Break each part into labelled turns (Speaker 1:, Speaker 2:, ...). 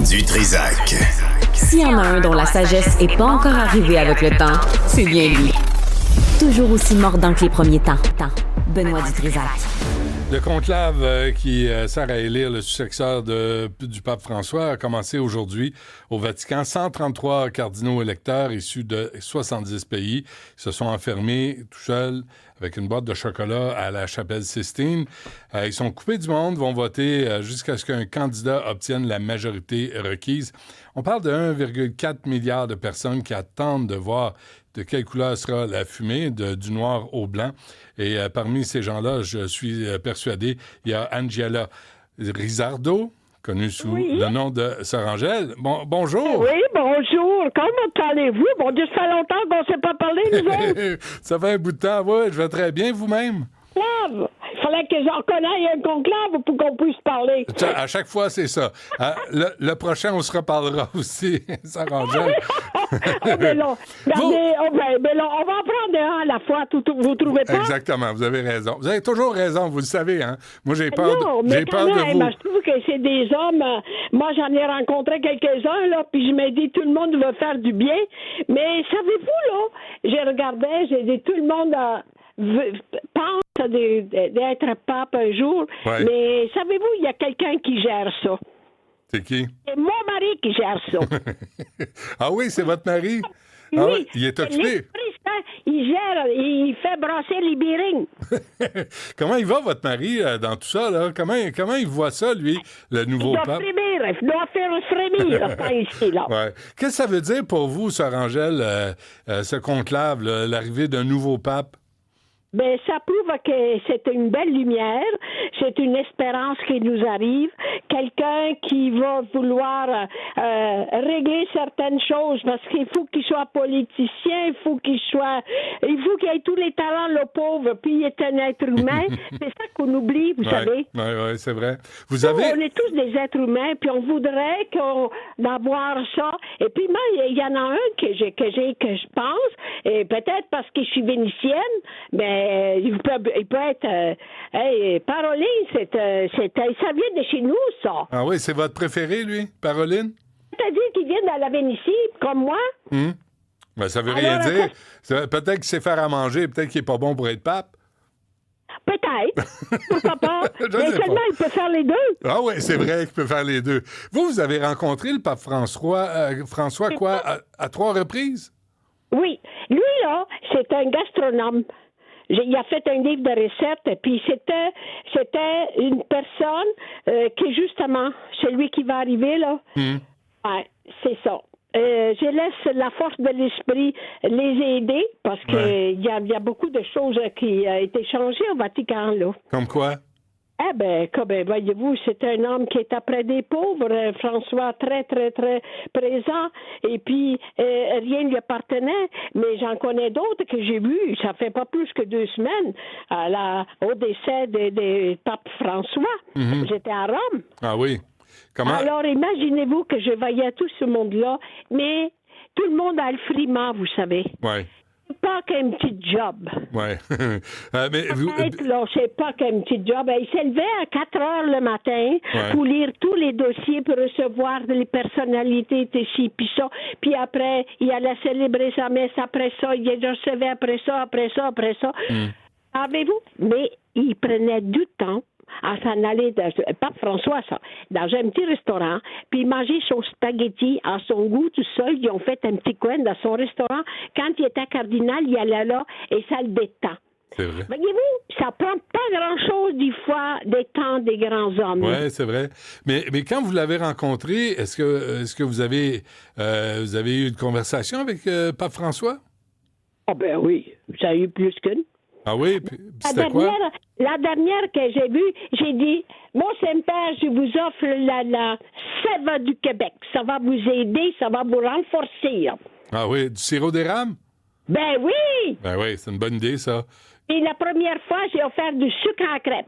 Speaker 1: Du Trizac.
Speaker 2: S'il y en a un dont la sagesse n'est pas encore arrivée avec le temps, c'est bien lui. Toujours aussi mordant que les premiers temps. Benoît Dutrisac.
Speaker 3: Le conclave qui sert à élire le successeur du pape François a commencé aujourd'hui au Vatican. 133 cardinaux électeurs issus de 70 pays se sont enfermés tout seuls avec une boîte de chocolat à la chapelle Sistine. Ils sont coupés du monde, vont voter jusqu'à ce qu'un candidat obtienne la majorité requise. On parle de 1,4 milliard de personnes qui attendent de voir de quelle couleur sera la fumée, du noir au blanc. Et parmi ces gens-là, je suis persuadé, il y a Angela Rizzardo, connue sous le nom de Sœur Angèle. Bonjour!
Speaker 4: Oui, bonjour. Comment allez-vous? Bon Dieu, ça fait longtemps qu'on ne s'est pas parlé, nous autres.
Speaker 3: Ça fait un bout de temps, oui. Je vais très bien, vous-même.
Speaker 4: Conclave. Il fallait que j'en connaisse un conclave pour qu'on puisse parler.
Speaker 3: À chaque fois, c'est ça. Le prochain, on se reparlera aussi, Sœur Angèle.
Speaker 4: Mais là, on va en prendre un à la fois, vous trouvez pas?
Speaker 3: Exactement, vous avez raison. Vous avez toujours raison, vous le savez, hein? Moi, j'ai peur, de vous.
Speaker 4: Je trouve que c'est des hommes... moi, j'en ai rencontré quelques-uns, là, puis je me dis, tout le monde veut faire du bien. Mais savez-vous, là, j'ai regardé, j'ai dit, tout le monde pense d'être pape un jour. Ouais. Mais savez-vous, il y a quelqu'un qui gère ça.
Speaker 3: C'est qui?
Speaker 4: C'est mon mari qui gère ça.
Speaker 3: Ah oui, c'est votre mari?
Speaker 4: Oui.
Speaker 3: Ah oui, il est occupé.
Speaker 4: Il gère, il fait brasser les birings.
Speaker 3: Comment il va, votre mari, dans tout ça, là? Comment il voit ça, lui, le nouveau pape?
Speaker 4: Il doit faire frémir, pas ici, là.
Speaker 3: Ouais. Qu'est-ce que ça veut dire pour vous, Sœur Angèle, ce conclave, l'arrivée d'un nouveau pape?
Speaker 4: Ben, ça prouve que c'est une belle lumière, c'est une espérance qui nous arrive, quelqu'un qui va vouloir régler certaines choses parce qu'il faut qu'il soit politicien, il faut qu'il ait tous les talents, le pauvre, puis il est un être humain. C'est ça qu'on oublie, vous savez.
Speaker 3: Oui, c'est vrai.
Speaker 4: On est tous des êtres humains, puis on voudrait d'avoir ça. Et puis moi, il y en a un que je pense, et peut-être parce que je suis vénitienne, mais il peut être... Paroline, ça vient de chez nous, ça.
Speaker 3: Ah oui, c'est votre préféré, lui, Paroline?
Speaker 4: C'est-à-dire qu'il vient de la Vénétie, comme moi.
Speaker 3: Ben, ça veut rien dire. Peut-être qu'il sait faire à manger, peut-être qu'il n'est pas bon pour être pape.
Speaker 4: Peut-être. Pourquoi pas? Mais seulement, il peut faire les deux.
Speaker 3: Ah oui, c'est vrai qu'il peut faire les deux. Vous avez rencontré le pape François, à 3 reprises? Oui.
Speaker 4: Lui, là, c'est un gastronome. Il a fait un livre de recettes, puis c'était une personne qui, justement, celui qui va arriver, là, ouais, c'est ça. Je laisse la force de l'esprit les aider, parce qu'il y a beaucoup de choses qui ont été changées au Vatican, là.
Speaker 3: Comme quoi?
Speaker 4: Voyez-vous, c'est un homme qui est après des pauvres, François, très, très, très présent, et puis rien ne lui appartenait, mais j'en connais d'autres que j'ai vus, ça fait pas plus que 2 semaines, au décès de pape François. J'étais à Rome.
Speaker 3: Ah oui? Comment?
Speaker 4: Alors, imaginez-vous que je voyais tout ce monde-là, mais tout le monde a le friment, vous savez.
Speaker 3: Oui.
Speaker 4: Pas qu'un petit job.
Speaker 3: Oui.
Speaker 4: C'est pas qu'un petit job. Il s'est levé à 4 heures le matin pour lire tous les dossiers, pour recevoir les personnalités, ci, puis ça. Puis après, il allait célébrer sa messe. Après ça, il recevait après ça. Savez-vous? Mais il prenait du temps à s'en aller, pape François, ça, dans un petit restaurant, puis il mangeait son spaghetti à son goût tout seul. Ils ont fait un petit coin dans son restaurant. Quand il était cardinal, il allait là et ça le détend.
Speaker 3: C'est vrai.
Speaker 4: Voyez-vous, ça prend pas grand-chose, des fois, des temps des grands hommes.
Speaker 3: Oui, c'est vrai. Mais quand vous l'avez rencontré, est-ce que vous avez eu une conversation avec pape François?
Speaker 4: Ah ben oui, j'ai eu plus qu'une.
Speaker 3: Ah oui? C'était quoi?
Speaker 4: La dernière que j'ai vue, j'ai dit, mon Saint-Père, je vous offre la sève du Québec. Ça va vous aider, ça va vous renforcer.
Speaker 3: Ah oui, du sirop d'érable?
Speaker 4: Ben oui!
Speaker 3: Ben oui, c'est une bonne idée, ça.
Speaker 4: Et la première fois, j'ai offert du sucre à crêpe.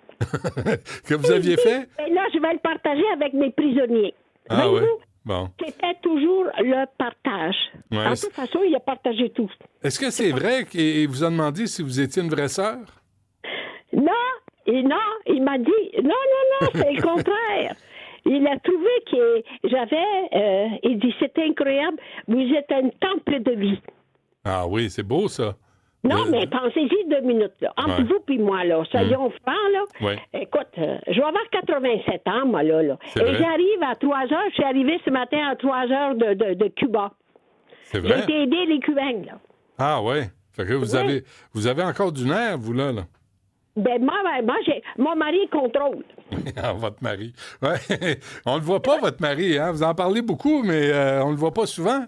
Speaker 3: Que vous aviez fait?
Speaker 4: Et là, je vais le partager avec mes prisonniers.
Speaker 3: Ah oui? Bon.
Speaker 4: C'était toujours le partage.
Speaker 3: Ouais,
Speaker 4: de toute façon, il a partagé tout.
Speaker 3: Est-ce que c'est vrai qu'il vous a demandé si vous étiez une vraie sœur?
Speaker 4: Non, il m'a dit, non, c'est le contraire. il a trouvé que il dit, c'est incroyable, vous êtes un temple de vie.
Speaker 3: Ah oui, c'est beau, ça.
Speaker 4: Non, mais pensez-y 2 minutes, là. Entre vous puis moi, là, soyons francs, là.
Speaker 3: Ouais.
Speaker 4: Écoute, je vais avoir 87 ans, moi, là.
Speaker 3: C'est
Speaker 4: Et
Speaker 3: vrai?
Speaker 4: j'arrive à 3 heures. Je suis arrivé ce matin à 3 heures de Cuba.
Speaker 3: C'est
Speaker 4: J'ai
Speaker 3: vrai?
Speaker 4: été aider les Cubains, là.
Speaker 3: Ah oui. Fait que vous avez encore du nerf, vous, là.
Speaker 4: Ben, moi, mon mari contrôle.
Speaker 3: Ah, votre mari. Ouais. On le voit pas, votre mari, hein? Vous en parlez beaucoup, mais on le voit pas souvent.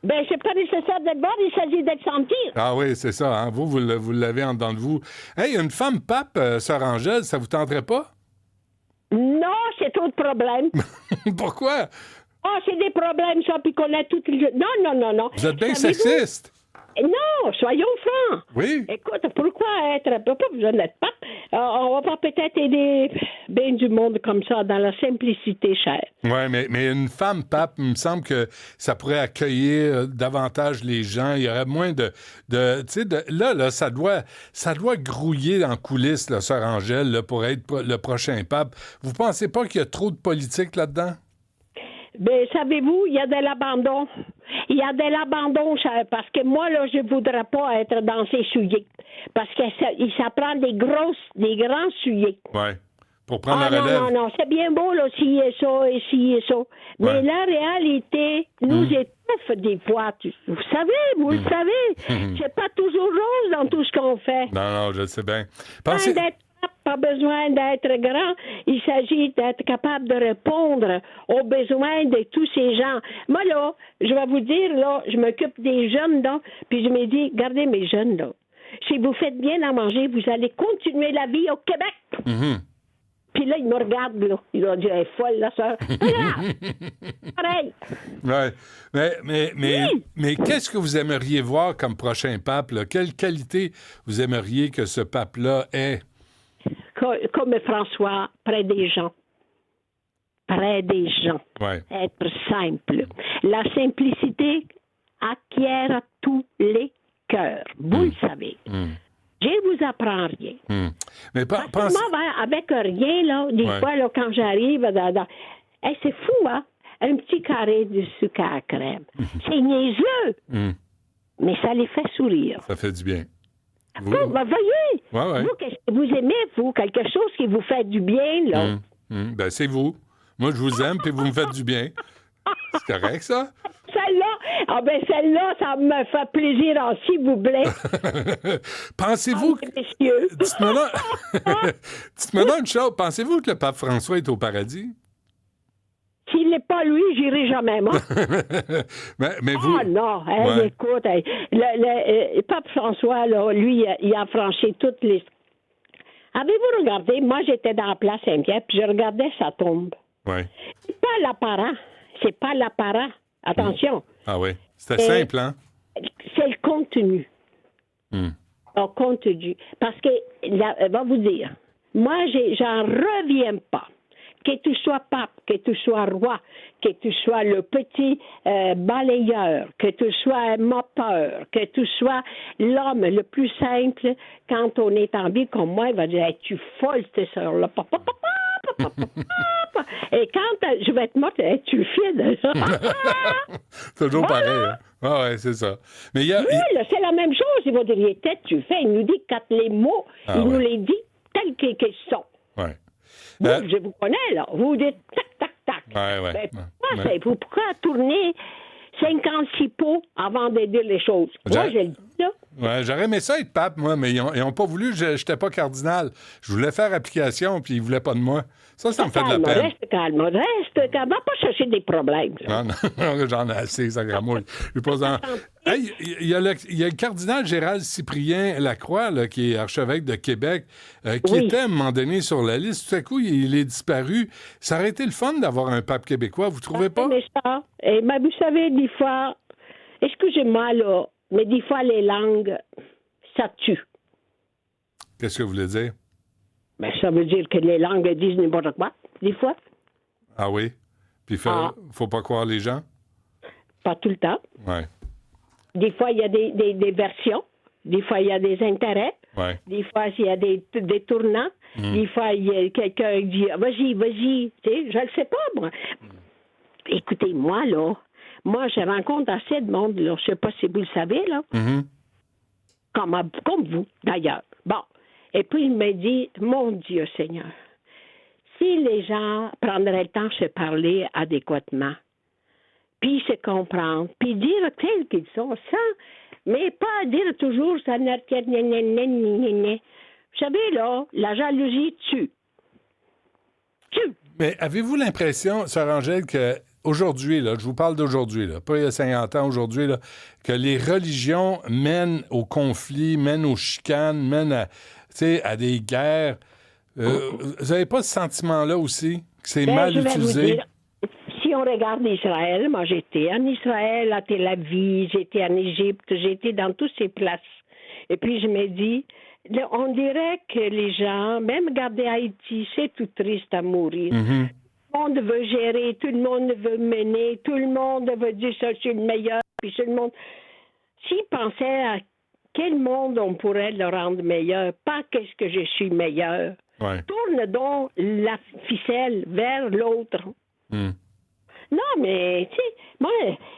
Speaker 4: Ben, c'est pas nécessaire d'être voir, il s'agit d'être sentir.
Speaker 3: Ah oui, c'est ça. Hein? Vous l'avez en dedans de vous. Hey, une femme pape, sœur Angèle, ça vous tenterait pas?
Speaker 4: Non, c'est trop de problèmes.
Speaker 3: Pourquoi?
Speaker 4: Ah, c'est des problèmes, ça, puis qu'on a toutes les... Non.
Speaker 3: Vous êtes bien
Speaker 4: Savez-vous?
Speaker 3: sexiste.
Speaker 4: Non, soyons francs.
Speaker 3: Oui.
Speaker 4: Écoute, pourquoi être... Pas besoin d'être pape. On va pas peut-être aider bien du monde comme ça, dans la simplicité, cher.
Speaker 3: Oui, mais une femme pape, il me semble que ça pourrait accueillir davantage les gens. Il y aurait moins de tu sais, là, ça doit grouiller en coulisses, là, sœur Angèle, là, pour être le prochain pape. Vous pensez pas qu'il y a trop de politique là-dedans?
Speaker 4: Ben, savez-vous, il y a de l'abandon. Il y a de l'abandon, cher, parce que moi, là, je voudrais pas être dans ces souliers. Parce que ça prend des grands souliers.
Speaker 3: Oui. Pour prendre la relève.
Speaker 4: Non. C'est bien beau, là, s'il y a ça et s'il y a ça. Mais
Speaker 3: Ouais.
Speaker 4: la réalité nous étouffe des fois. Vous le savez. C'est pas toujours rose dans tout ce qu'on fait.
Speaker 3: Non, je le sais bien.
Speaker 4: Pas besoin d'être grand. Il s'agit d'être capable de répondre aux besoins de tous ces gens. Moi, là, je vais vous dire, là, je m'occupe des jeunes, là, puis je me dis, gardez mes jeunes, là. Si vous faites bien à manger, vous allez continuer la vie au Québec.
Speaker 3: Mm-hmm.
Speaker 4: Puis là, il me regarde, là. Il va dire, elle est folle, la sœur. Pareil.
Speaker 3: Ouais. Mais qu'est-ce que vous aimeriez voir comme prochain pape, là? Quelle qualité vous aimeriez que ce pape-là ait?
Speaker 4: Comme François, près des gens.
Speaker 3: Ouais.
Speaker 4: Être simple. La simplicité acquiert tous les cœurs. Vous le savez. Je ne vous apprends rien.
Speaker 3: Mais
Speaker 4: Parce que moi, avec rien, là, des fois, là, quand j'arrive Hey, c'est fou, hein? Un petit carré de sucre à crème. C'est niaiseux. Mais ça les fait sourire.
Speaker 3: Ça fait du bien.
Speaker 4: Voyez,
Speaker 3: Ouais.
Speaker 4: vous, qu'est-ce que vous aimez, vous? Quelque chose qui vous fait du bien, là?
Speaker 3: Ben, c'est vous. Moi, je vous aime, puis vous me faites du bien. C'est correct, ça?
Speaker 4: Celle-là, ça me fait plaisir, s'il vous plaît.
Speaker 3: Pensez-vous...
Speaker 4: Messieurs.
Speaker 3: Dites-moi donc une chose. Pensez-vous que le pape François est au paradis?
Speaker 4: S'il n'est pas lui, j'irai jamais, moi.
Speaker 3: mais vous...
Speaker 4: Ah non, écoute, le pape François, là, lui, il a franchi toutes les... Avez-vous regardé? Moi, j'étais dans la place Saint-Pierre, puis je regardais sa tombe.
Speaker 3: Oui.
Speaker 4: C'est pas l'apparat. Attention.
Speaker 3: Ah oui. C'était simple, hein?
Speaker 4: C'est le contenu. Le contenu. Parce que, va vous dire, moi, j'en reviens pas. Que tu sois pape, que tu sois roi, que tu sois le petit balayeur, que tu sois un moteur, que tu sois l'homme le plus simple, quand on est en vie comme moi, il va dire, es-tu folle, cette sœur-là? Et quand je vais être morte, es-tu fine?
Speaker 3: Toujours pareil, hein? Ah ouais, c'est ça. Mais
Speaker 4: là, c'est la même chose. Il va dire, tu fais, il nous dit quand les mots, nous les dit tels qu'ils sont.
Speaker 3: Ouais.
Speaker 4: Vous, je vous connais, là. Vous dites tac.
Speaker 3: Ouais.
Speaker 4: Pourquoi tourner 56 pots avant de dire les choses? Moi, je le dis, là.
Speaker 3: Ouais, j'aurais aimé ça être pape, moi, mais ils n'ont pas voulu, je n'étais pas cardinal. Je voulais faire application, puis ils ne voulaient pas de moi. Ça me fait de la peine.
Speaker 4: Reste calme. Va pas chercher des problèmes.
Speaker 3: Non, j'en ai assez, ça gramouille. Hey, il y a le cardinal Gérald Cyprien Lacroix, là, qui est archevêque de Québec, qui était à un moment donné sur la liste. Tout à coup, il est disparu. Ça aurait été le fun d'avoir un pape québécois, vous trouvez pas?
Speaker 4: Mais ça, mais vous savez, des fois, excusez-moi, là, mais des fois, les langues, ça tue.
Speaker 3: Qu'est-ce que vous voulez dire?
Speaker 4: Ben, ça veut dire que les langues disent n'importe quoi, des fois.
Speaker 3: Ah oui? Puis faut pas croire les gens?
Speaker 4: Pas tout le temps.
Speaker 3: Ouais.
Speaker 4: Des fois, il y a des versions. Des fois, il y a des intérêts.
Speaker 3: Ouais.
Speaker 4: Des fois, il y a des tournants. Des fois, il y a quelqu'un qui dit vas-y. Tu sais, je le sais pas, moi. Écoutez, moi, je rencontre assez de monde, là. Je sais pas si vous le savez, là. Comme vous, d'ailleurs. Bon. Et puis, il me dit, mon Dieu Seigneur, si les gens prendraient le temps de se parler adéquatement, puis se comprendre, puis dire tels qu'ils sont, mais pas dire toujours ça n'a rien. Vous savez, là, la jalousie tue.
Speaker 3: Mais avez-vous l'impression, Sœur Angèle, qu'aujourd'hui, là, je vous parle d'aujourd'hui, là, pas il y a 50 ans, aujourd'hui, là, que les religions mènent au conflit, mènent aux chicanes, mènent à des guerres. Vous n'avez pas ce sentiment-là aussi, que c'est mal
Speaker 4: je vais
Speaker 3: utilisé?
Speaker 4: vous dire, si on regarde Israël, moi j'étais en Israël, à Tel Aviv, j'étais en Égypte, j'étais dans toutes ces places. Et puis je me dis, on dirait que les gens, même regarder Haïti, c'est tout triste à mourir.
Speaker 3: Mm-hmm.
Speaker 4: Tout le monde veut gérer, tout le monde veut mener, tout le monde veut dire ça, je suis le meilleur, puis tout le monde... S'ils pensaient à quel monde on pourrait le rendre meilleur, pas qu'est-ce que je suis meilleur.
Speaker 3: Ouais.
Speaker 4: Tourne donc la ficelle vers l'autre. Non, mais, tu sais, moi,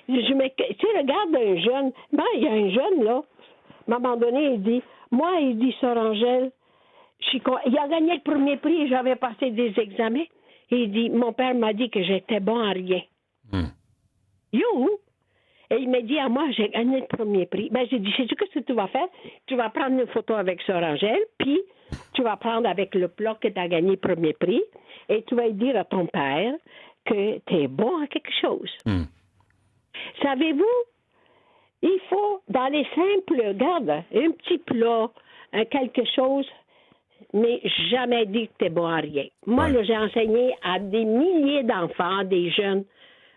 Speaker 4: regarde un jeune. Il y a un jeune, là, à un moment donné, il dit, Sœur Angèle, il a gagné le premier prix, j'avais passé des examens. Il dit, mon père m'a dit que j'étais bon à rien. You! Et il m'a dit à moi, j'ai gagné le premier prix. J'ai dit, sais-tu ce que tu vas faire? Tu vas prendre une photo avec Sœur Angèle, puis tu vas prendre avec le plat que tu as gagné le premier prix, et tu vas dire à ton père que tu es bon à quelque chose. Savez-vous, il faut, dans les simples, regarde, un petit plat, quelque chose, mais jamais dit que tu es bon à rien. Moi, là, j'ai enseigné à des milliers d'enfants, des jeunes,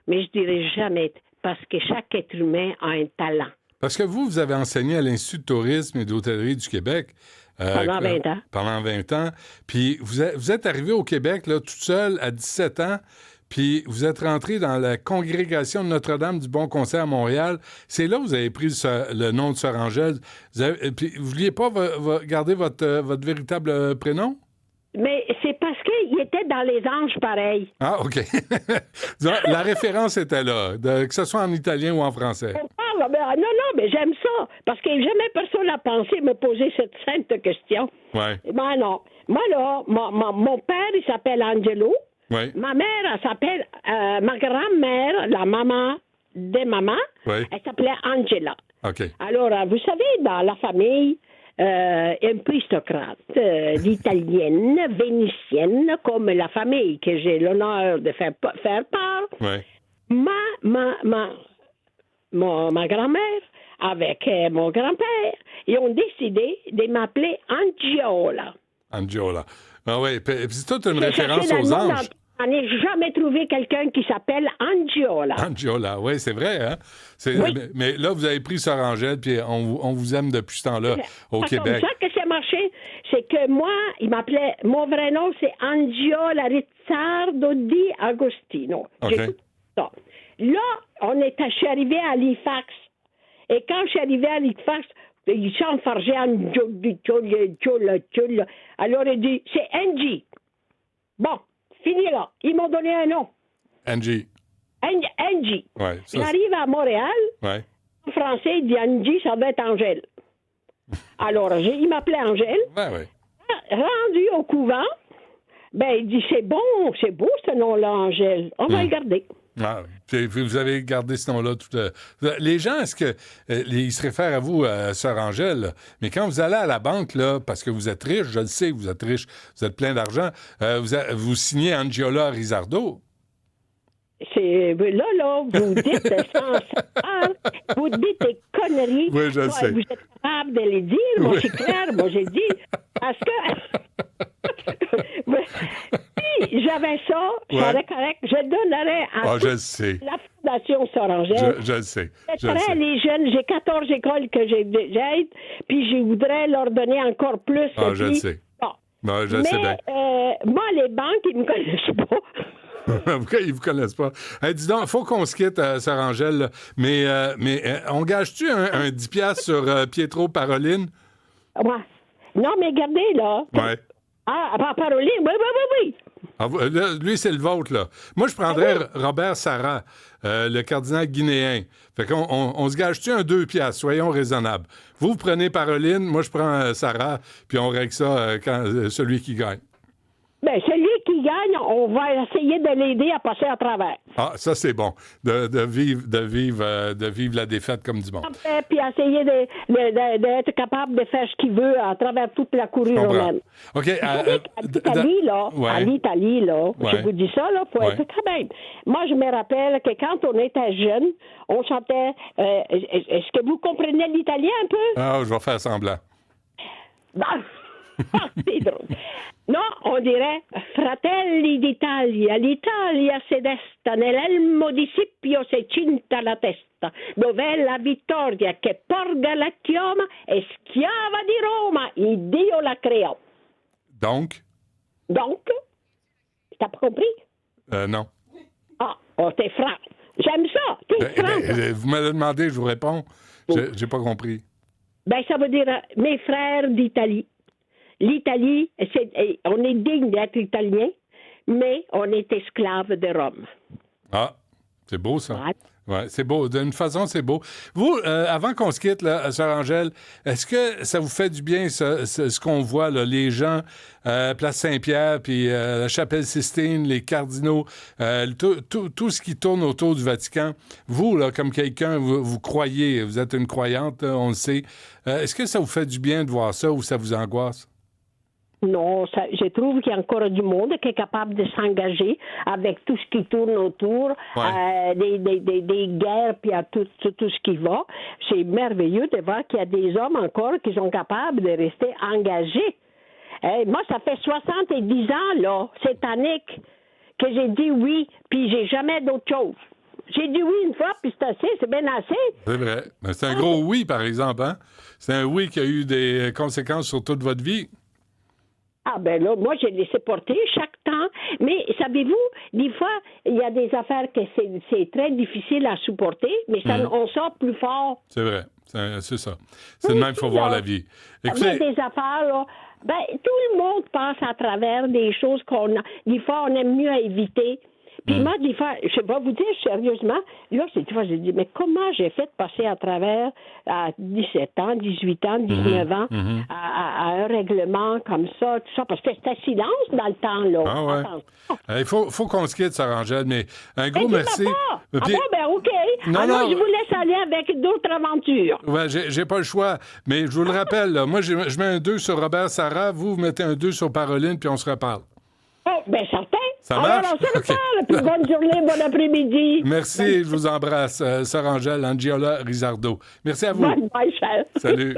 Speaker 4: mais je dirais jamais, parce que chaque être humain a un talent.
Speaker 3: Parce que vous avez enseigné à l'Institut de tourisme et d'hôtellerie du Québec.
Speaker 4: Pendant 20 ans.
Speaker 3: Pendant 20 ans. Puis vous êtes arrivé au Québec, là, toute seule, à 17 ans, puis vous êtes rentré dans la congrégation de Notre-Dame du Bon Conseil à Montréal. C'est là que vous avez pris le nom de Sœur Angèle. Puis vous ne vouliez pas garder votre véritable prénom?
Speaker 4: Mais c'est parce qu'il était dans les anges pareil.
Speaker 3: Ah, OK. La référence était là, que ce soit en italien ou en français.
Speaker 4: Non, mais j'aime ça. Parce que jamais personne n'a pensé me poser cette simple question.
Speaker 3: Ouais.
Speaker 4: Ben non. Moi, là, mon père, il s'appelle Angelo.
Speaker 3: Ouais.
Speaker 4: Ma mère, elle s'appelle... ma grand-mère, la maman des mamans,
Speaker 3: ouais.
Speaker 4: Elle s'appelait Angela.
Speaker 3: OK.
Speaker 4: Alors, vous savez, dans la famille... un peu aristocrate, d'italienne, vénitienne, comme la famille que j'ai l'honneur de faire part.
Speaker 3: Ouais.
Speaker 4: Ma grand-mère, avec mon grand-père, ils ont décidé de m'appeler Angiola.
Speaker 3: Angiola. Ah oui, puis c'est toute une référence aux anges.
Speaker 4: On n'a jamais trouvé quelqu'un qui s'appelle Angiola.
Speaker 3: Angiola, oui, c'est vrai, hein?
Speaker 4: Oui.
Speaker 3: Mais là, vous avez pris Sœur Angèle, puis on vous aime depuis ce temps-là au Québec.
Speaker 4: C'est comme ça que ça marché. C'est que moi, il m'appelait... Mon vrai nom, c'est Angiola Rizzardo di Agostino.
Speaker 3: OK.
Speaker 4: J'ai tout ça. Là, je suis arrivé à Halifax. Et quand je suis arrivé à Halifax, il s'enfargeait alors il dit, c'est Angie. Bon, fini là. Ils m'ont donné un nom.
Speaker 3: Angie.
Speaker 4: Angie.
Speaker 3: Ouais, ça,
Speaker 4: J'arrive à Montréal.
Speaker 3: Ouais.
Speaker 4: En français, il dit Angie, ça doit être Angèle. Alors, il m'appelait Angèle.
Speaker 3: Ouais. Rendu
Speaker 4: au couvent, il dit, c'est beau ce nom-là, Angèle. On va le garder.
Speaker 3: Ah, puis vous avez gardé ce nom-là. Les gens, est-ce que ils se réfèrent à vous, Sœur Angèle, là? Mais quand vous allez à la banque, là, parce que vous êtes riche, je le sais, vous êtes riche, vous êtes plein d'argent, vous signez Angiola Rizzardo.
Speaker 4: C'est là, vous dites vous dites des conneries.
Speaker 3: Oui, je le sais.
Speaker 4: Vous êtes capable de les dire. Moi, c'est clair. Moi, j'ai dit parce que si j'avais ça, ça serait correct. Je donnerais à la Fondation Sœur Angèle.
Speaker 3: Je le sais.
Speaker 4: Les jeunes, j'ai 14 écoles que j'aide, puis je voudrais leur donner encore plus.
Speaker 3: Ah, je le sais.
Speaker 4: Bon.
Speaker 3: Je sais bien.
Speaker 4: Moi, les banques, ils ne me connaissent pas.
Speaker 3: Pourquoi ils ne vous connaissent pas? Hey, dis donc, il faut qu'on se quitte, Sœur Angèle. Là. Mais on gage-tu un 10$ sur Pietro Paroline?
Speaker 4: Ouais. Non, mais regardez, là.
Speaker 3: Ouais.
Speaker 4: Ah, Paroline, oui.
Speaker 3: Ah, là, lui, c'est le vôtre, là. Moi, je prendrais Robert Sarah, le cardinal guinéen. Fait qu'on on se gage-tu un 2 piastres? Soyons raisonnables. Vous prenez Paroline, moi, je prends Sarah, puis on règle ça quand celui qui gagne.
Speaker 4: Bien, celui qui gagne, on va essayer de l'aider à passer à travers.
Speaker 3: Ah, ça, c'est bon. De vivre la défaite comme du monde.
Speaker 4: Puis essayer d'être capable de faire ce qu'il veut à travers toute la courue romaine.
Speaker 3: OK.
Speaker 4: À l'Italie, là, je vous dis ça, là, faut être quand même. Moi, je me rappelle que quand on était jeune, on chantait... est-ce que vous comprenez l'italien un peu?
Speaker 3: Ah, je vais faire semblant.
Speaker 4: C'est drôle. No, on dirait Fratelli d'Italia, l'Italia si desta nell'elmo di Scipio se cinta la testa, dov'è la vittoria che porga la chioma e schiava di Roma, il Dio la creò.
Speaker 3: Donc,
Speaker 4: t'as pas compris?
Speaker 3: Non.
Speaker 4: Ah, t'es franc. J'aime ça, t'es franc.
Speaker 3: Vous m'avez demandé, je vous réponds. J'ai pas compris.
Speaker 4: Ben, ça veut dire mes frères d'Italie. L'Italie, on est digne d'être italien, mais on est esclave de Rome.
Speaker 3: Ah, c'est beau, ça. Ouais, c'est beau. D'une façon, c'est beau. Vous, avant qu'on se quitte, là, Sœur Angèle, est-ce que ça vous fait du bien, ce qu'on voit, là, les gens, Place Saint-Pierre, puis la Chapelle Sistine, les cardinaux, tout ce qui tourne autour du Vatican? Vous, là, comme quelqu'un, vous croyez, vous êtes une croyante, on le sait. Est-ce que ça vous fait du bien de voir ça ou ça vous angoisse?
Speaker 4: Non, je trouve qu'il y a encore du monde qui est capable de s'engager avec tout ce qui tourne autour, des guerres, puis à tout ce qui va. C'est merveilleux de voir qu'il y a des hommes encore qui sont capables de rester engagés. Moi, ça fait 70 ans, là, cette année, que j'ai dit oui, puis j'ai jamais d'autre chose. J'ai dit oui une fois, puis c'est assez, c'est bien assez.
Speaker 3: C'est vrai. Mais c'est un gros oui, par exemple, hein? C'est un oui qui a eu des conséquences sur toute votre vie.
Speaker 4: Ah ben là, moi, j'ai laissé porter chaque temps. Mais savez-vous, des fois, il y a des affaires que c'est très difficile à supporter, mais on sort plus fort.
Speaker 3: C'est vrai, c'est ça. C'est de même qu'il faut voir la vie.
Speaker 4: Écoutez, il y a des affaires, là, tout le monde passe à travers des choses des fois, on aime mieux éviter. Puis moi, des fois, je vais vous dire sérieusement, là, cette fois, j'ai dit, mais comment j'ai fait passer à travers à 17 ans, 18 ans, 19 ans, à un règlement comme ça, tout ça, parce que c'était silence dans le temps, là.
Speaker 3: Ah ouais. Il faut qu'on se quitte, Sœur Angèle, mais un gros merci.
Speaker 4: Puis... OK. Alors, je vous laisse aller avec d'autres aventures.
Speaker 3: Ouais, j'ai pas le choix, mais je vous le rappelle, là, moi, je mets un 2 sur Robert Sarah, vous mettez un 2 sur Paroline, puis on se reparle.
Speaker 4: Oh, bien, certain.
Speaker 3: Ça marche?
Speaker 4: Alors, on se reparle, puis bonne journée, bon après-midi.
Speaker 3: Merci, je vous embrasse, Sœur Angèle, Angiola Rizardo. Merci à vous.
Speaker 4: Bye, cher.
Speaker 3: Salut.